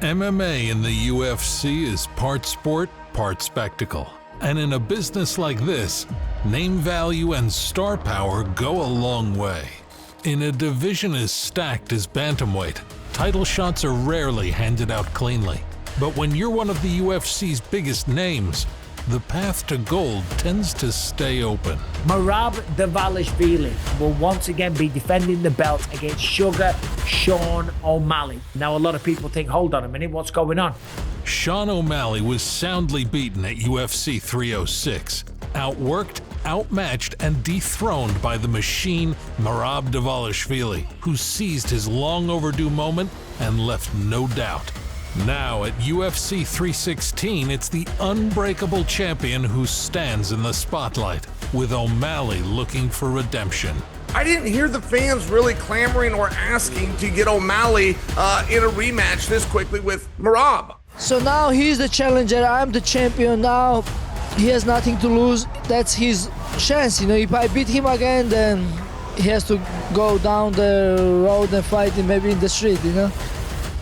MMA in the UFC is part sport, part spectacle. And in a business like this, name value and star power go a long way. In a division as stacked as bantamweight, title shots are rarely handed out cleanly. But when you're one of the UFC's biggest names, the path to gold tends to stay open. Merab Dvalishvili will once again be defending the belt against Sugar Sean O'Malley. Now, a lot of people think, hold on a minute, what's going on? Sean O'Malley was soundly beaten at UFC 306, outworked, outmatched, and dethroned by the machine Merab Dvalishvili, who seized his long overdue moment and left no doubt. Now at UFC 316, it's the unbreakable champion who stands in the spotlight, with O'Malley looking for redemption. I didn't hear the fans really clamoring or asking to get O'Malley in a rematch this quickly with Merab. So now he's the challenger, I'm the champion now. He has nothing to lose. That's his chance, you know. If I beat him again, then he has to go down the road and fight him maybe in the street, you know.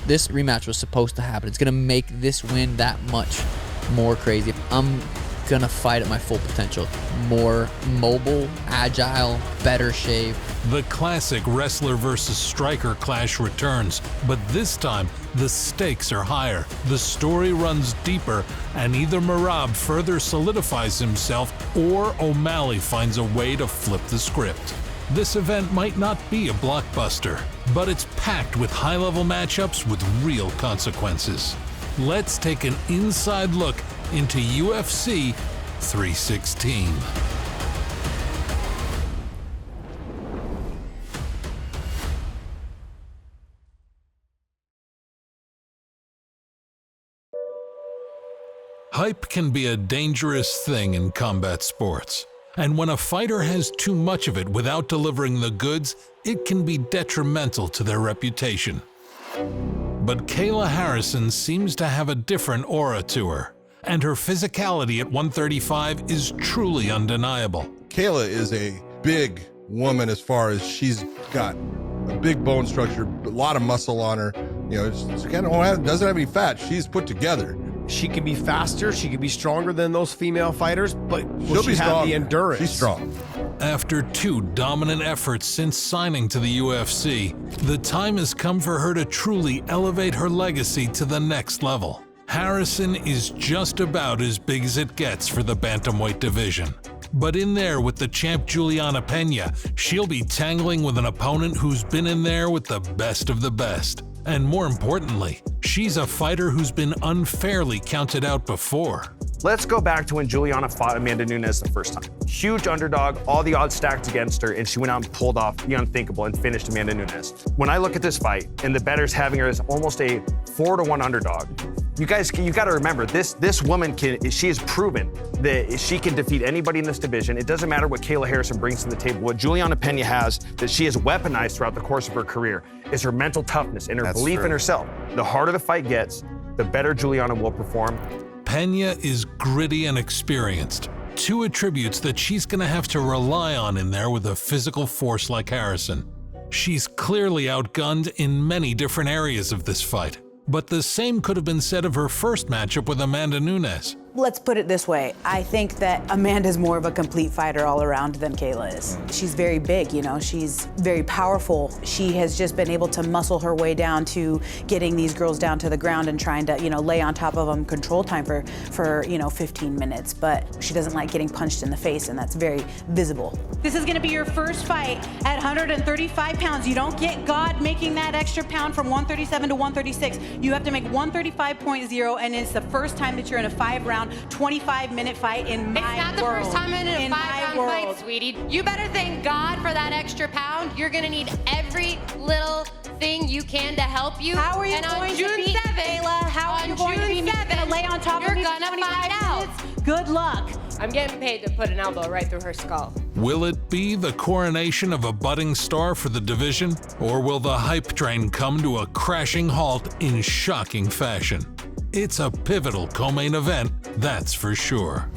This rematch was supposed to happen. It's gonna make this win that much more crazy. I'm gonna fight at my full potential. More mobile, agile, better shape. The classic wrestler versus striker clash returns, but this time the stakes are higher, the story runs deeper, and either Merab further solidifies himself or O'Malley finds a way to flip the script. This event might not be a blockbuster, but it's packed with high-level matchups with real consequences. Let's take an inside look into UFC 316. Hype can be a dangerous thing in combat sports. And when a fighter has too much of it without delivering the goods, it can be detrimental to their reputation. But Kayla Harrison seems to have a different aura to her, and her physicality at 135 is truly undeniable. Kayla is a big woman as far as she's got a big bone structure, a lot of muscle on her. You know, she kind of doesn't have any fat. She's put together. She can be faster, she can be stronger than those female fighters, but she'll be have the endurance. She's strong. After 2 dominant efforts since signing to the UFC, the time has come for her to truly elevate her legacy to the next level. Harrison is just about as big as it gets for the bantamweight division. But in there with the champ Julianna Pena, she'll be tangling with an opponent who's been in there with the best of the best. And more importantly, she's a fighter who's been unfairly counted out before. Let's go back to when Julianna fought Amanda Nunes the first time. Huge underdog, all the odds stacked against her, and she went out and pulled off the unthinkable and finished Amanda Nunes. When I look at this fight, and the bettors having her as almost a 4-1 underdog, you got to remember, this woman she has proven that she can defeat anybody in this division. It doesn't matter what Kayla Harrison brings to the table. What Julianna Pena has that she has weaponized throughout the course of her career is her mental toughness and her belief in herself. The harder the fight gets, the better Julianna will perform. Pena is gritty and experienced, 2 attributes that she's going to have to rely on in there with a physical force like Harrison. She's clearly outgunned in many different areas of this fight, but the same could have been said of her first matchup with Amanda Nunes. Let's put it this way. I think that Amanda's more of a complete fighter all around than Kayla is. She's very big, you know, she's very powerful. She has just been able to muscle her way down to getting these girls down to the ground and trying to, you know, lay on top of them control time for 15 minutes. But she doesn't like getting punched in the face, and that's very visible. This is gonna be your first fight at 135 pounds. You don't get God making that extra pound from 137 to 136. You have to make 135.0, and it's the first time that you're in a 5-round 25-minute fight in my world. It's not the first time in a 5-round fight, sweetie. You better thank God for that extra pound. You're gonna need every little thing you can to help you. How are you going to beat Kayla? How are you going to beat me? You're gonna lay on top of me for 25 minutes? Good luck. I'm getting paid to put an elbow right through her skull. Will it be the coronation of a budding star for the division, or will the hype train come to a crashing halt in shocking fashion? It's a pivotal co-main event, that's for sure.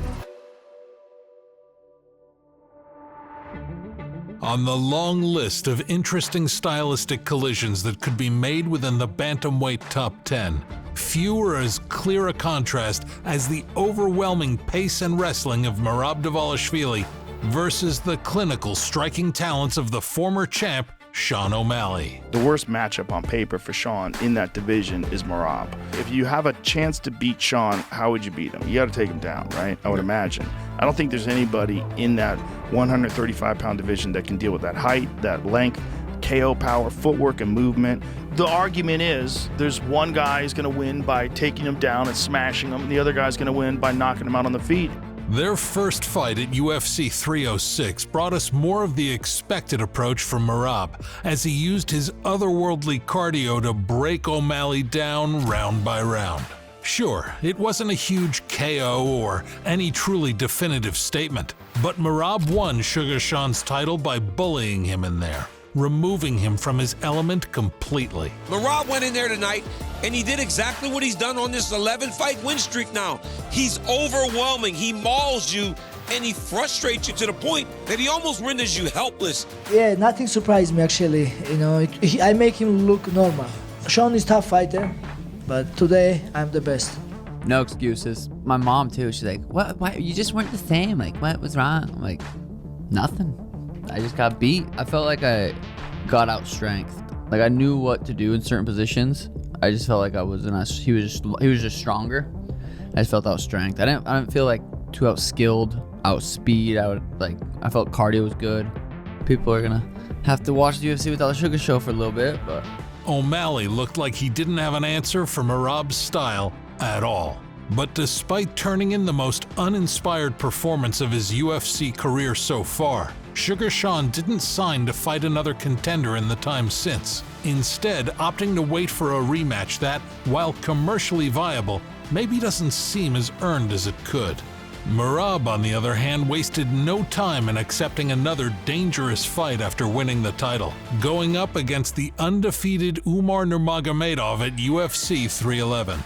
On the long list of interesting stylistic collisions that could be made within the bantamweight top 10, few are as clear a contrast as the overwhelming pace and wrestling of Merab Dvalishvili versus the clinical striking talents of the former champ, Sean O'Malley. The worst matchup on paper for Sean in that division is Merab. If you have a chance to beat Sean, how would you beat him? You got to take him down, right? I would imagine. I don't think there's anybody in that 135-pound division that can deal with that height, that length, KO power, footwork, and movement. The argument is there's one guy who's going to win by taking him down and smashing him, and the other guy's going to win by knocking him out on the feet. Their first fight at UFC 306 brought us more of the expected approach from Merab, as he used his otherworldly cardio to break O'Malley down round by round. Sure, it wasn't a huge KO or any truly definitive statement, but Merab won Sugar Sean's title by bullying him in there, removing him from his element completely. Merab went in there tonight, and he did exactly what he's done on this 11-fight win streak now. He's overwhelming. He mauls you, and he frustrates you to the point that he almost renders you helpless. Yeah, nothing surprised me actually. You know, I make him look normal. Sean is a tough fighter, but today I'm the best. No excuses. My mom too, she's like, what, why, you just weren't the same. Like, what was wrong? I'm like, nothing. I just got beat. I felt like I got out strength. Like I knew what to do in certain positions. I just felt like I wasn't as, he was just stronger. I just felt out strength. I didn't feel like too out-skilled, out-speed. I felt cardio was good. People are gonna have to watch the UFC without a sugar show for a little bit, but. O'Malley looked like he didn't have an answer for Merab's style at all. But despite turning in the most uninspired performance of his UFC career so far, Sugar Sean didn't sign to fight another contender in the time since, instead opting to wait for a rematch that, while commercially viable, maybe doesn't seem as earned as it could. Merab, on the other hand, wasted no time in accepting another dangerous fight after winning the title, going up against the undefeated Umar Nurmagomedov at UFC 311.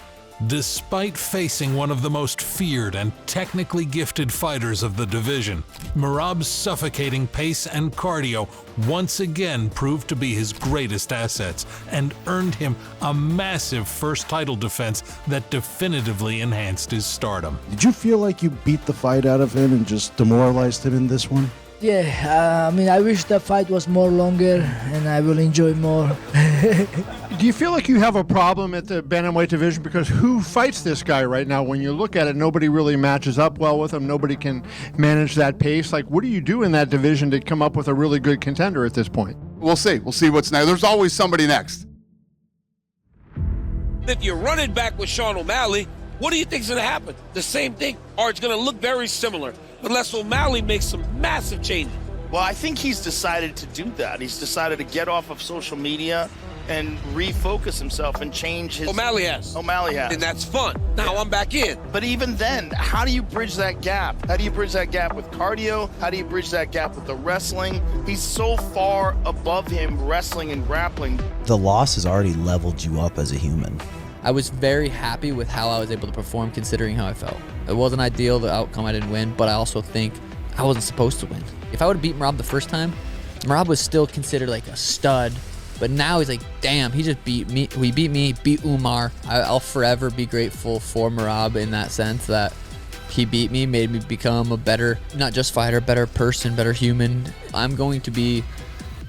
Despite facing one of the most feared and technically gifted fighters of the division, Merab's suffocating pace and cardio once again proved to be his greatest assets and earned him a massive first title defense that definitively enhanced his stardom. Did you feel like you beat the fight out of him and just demoralized him in this one? Yeah, I mean, I wish the fight was more longer and I will enjoy more. Do you feel like you have a problem at the bantamweight division? Because who fights this guy right now? When you look at it, nobody really matches up well with him. Nobody can manage that pace. Like, what do you do in that division to come up with a really good contender at this point? We'll see. We'll see what's next. There's always somebody next. If you're running back with Sean O'Malley, what do you think's going to happen? The same thing, or it's going to look very similar, unless O'Malley makes some massive changes. Well, I think he's decided to do that. He's decided to get off of social media and refocus himself and change his... O'Malley has. And that's fun. Now I'm back in. But even then, how do you bridge that gap? How do you bridge that gap with cardio? How do you bridge that gap with the wrestling? He's so far above him wrestling and grappling. The loss has already leveled you up as a human. I was very happy with how I was able to perform considering how I felt. It wasn't ideal, the outcome, I didn't win, but I also think I wasn't supposed to win. If I would have beat Merab the first time, Merab was still considered like a stud, but now he's like, damn, he just beat me. He beat me, beat Umar. I'll forever be grateful for Merab in that sense that he beat me, made me become a better, not just fighter, better person, better human. I'm going to be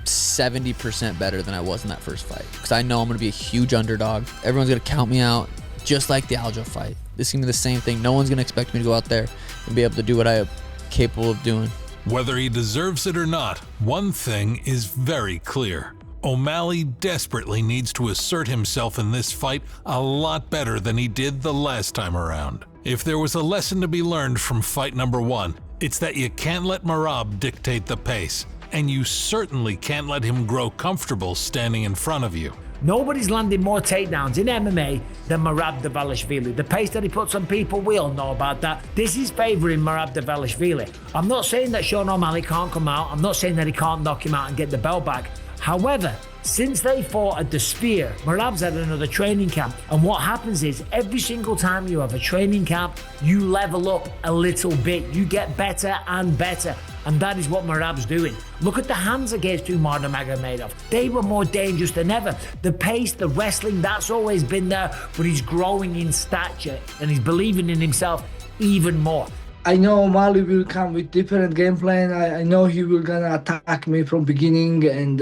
70% better than I was in that first fight because I know I'm going to be a huge underdog. Everyone's going to count me out just like the Aljo fight. This is going to be the same thing. No one's going to expect me to go out there and be able to do what I am capable of doing. Whether he deserves it or not, one thing is very clear. O'Malley desperately needs to assert himself in this fight a lot better than he did the last time around. If there was a lesson to be learned from fight number one, it's that you can't let Merab dictate the pace, and you certainly can't let him grow comfortable standing in front of you. Nobody's landed more takedowns in MMA than Merab Dvalishvili. The pace that he puts on people, we all know about that. This is favouring Merab Dvalishvili. I'm not saying that Sean O'Malley can't come out. I'm not saying that he can't knock him out and get the belt back. However, since they fought at the Spear, Merab's had another training camp. And what happens is every single time you have a training camp, you level up a little bit. You get better and better. And that is what Merab's doing. Look at the hands against Umar Nurmagomedov. They were more dangerous than ever. The pace, the wrestling, that's always been there, but he's growing in stature and he's believing in himself even more. I know Malley will come with different game plan. I know he will gonna attack me from beginning and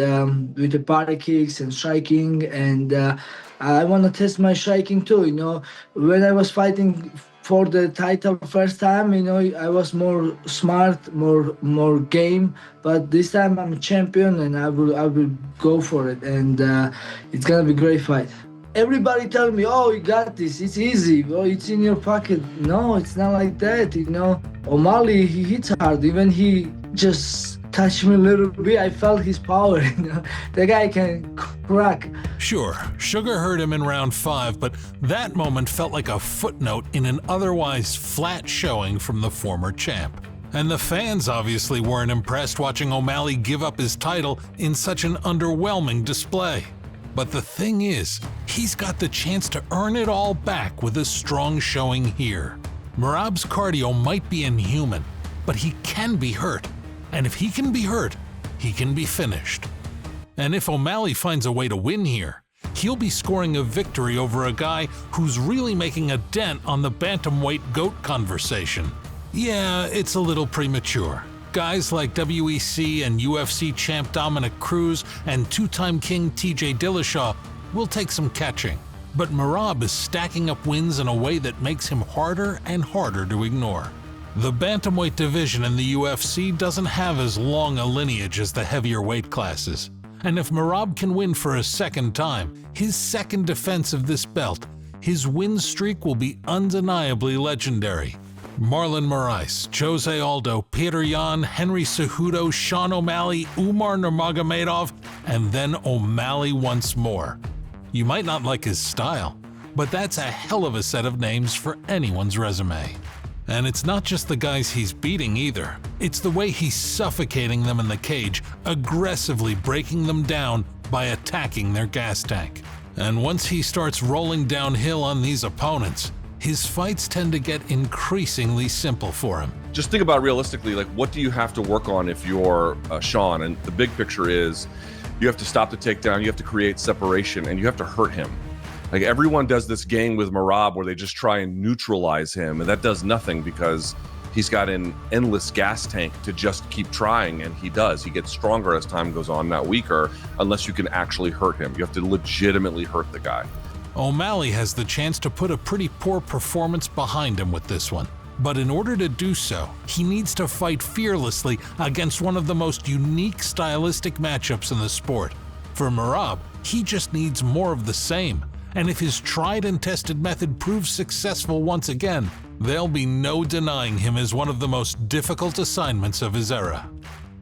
with the body kicks and striking, and I want to test my striking too. You know, when I was fighting for the title first time, you know, I was more smart, more game. But this time I'm a champion, and I will go for it, and it's gonna be a great fight. Everybody tell me, oh, you got this, it's easy, oh, it's in your pocket. No, it's not like that, you know. O'Malley, he hits hard. Even he just touched me a little bit, I felt his power, you know. The guy can crack. Sure, Sugar hurt him in round 5, but that moment felt like a footnote in an otherwise flat showing from the former champ. And the fans obviously weren't impressed watching O'Malley give up his title in such an underwhelming display. But the thing is, he's got the chance to earn it all back with a strong showing here. Merab's cardio might be inhuman, but he can be hurt. And if he can be hurt, he can be finished. And if O'Malley finds a way to win here, he'll be scoring a victory over a guy who's really making a dent on the bantamweight GOAT conversation. Yeah, it's a little premature. Guys like WEC and UFC champ Dominic Cruz and two-time king TJ Dillashaw will take some catching. But Merab is stacking up wins in a way that makes him harder and harder to ignore. The bantamweight division in the UFC doesn't have as long a lineage as the heavier weight classes. And if Merab can win for a second time, his second defense of this belt, his win streak will be undeniably legendary. Marlon Moraes, Jose Aldo, Peter Yan, Henry Cejudo, Sean O'Malley, Umar Nurmagomedov, and then O'Malley once more. You might not like his style, but that's a hell of a set of names for anyone's resume. And it's not just the guys he's beating either. It's the way he's suffocating them in the cage, aggressively breaking them down by attacking their gas tank. And once he starts rolling downhill on these opponents, his fights tend to get increasingly simple for him. Just think about realistically, like, what do you have to work on if you're Sean? And the big picture is you have to stop the takedown, you have to create separation, and you have to hurt him. Like, everyone does this game with Merab where they just try and neutralize him, and that does nothing because he's got an endless gas tank to just keep trying, and he does. He gets stronger as time goes on, not weaker, unless you can actually hurt him. You have to legitimately hurt the guy. O'Malley has the chance to put a pretty poor performance behind him with this one. But in order to do so, he needs to fight fearlessly against one of the most unique stylistic matchups in the sport. For Merab, he just needs more of the same. And if his tried and tested method proves successful once again, there'll be no denying him as one of the most difficult assignments of his era.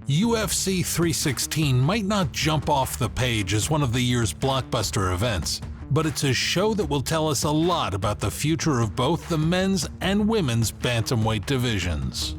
UFC 316 might not jump off the page as one of the year's blockbuster events, but it's a show that will tell us a lot about the future of both the men's and women's bantamweight divisions.